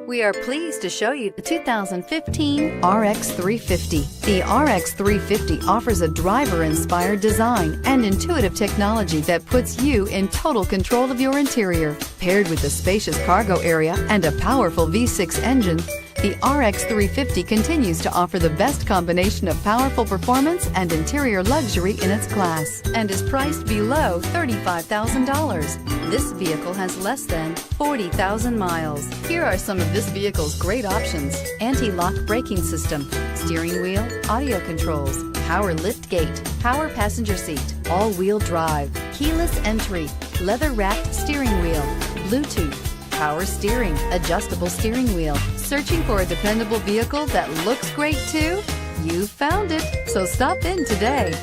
We are pleased to show you the 2015 RX 350. The RX 350 offers a driver-inspired design and intuitive technology that puts you in total control of your interior. Paired with a spacious cargo area and a powerful V6 engine, the RX 350 continues to offer the best combination of powerful performance and interior luxury in its class and is priced below $35,000. This vehicle has less than 40,000 miles. Here are some of this vehicle's great options: anti-lock braking system, steering wheel audio controls, power lift gate, power passenger seat, all-wheel drive, keyless entry, leather-wrapped steering wheel, Bluetooth, power steering, adjustable steering wheel. Searching for a dependable vehicle that looks great too? You found it, so stop in today.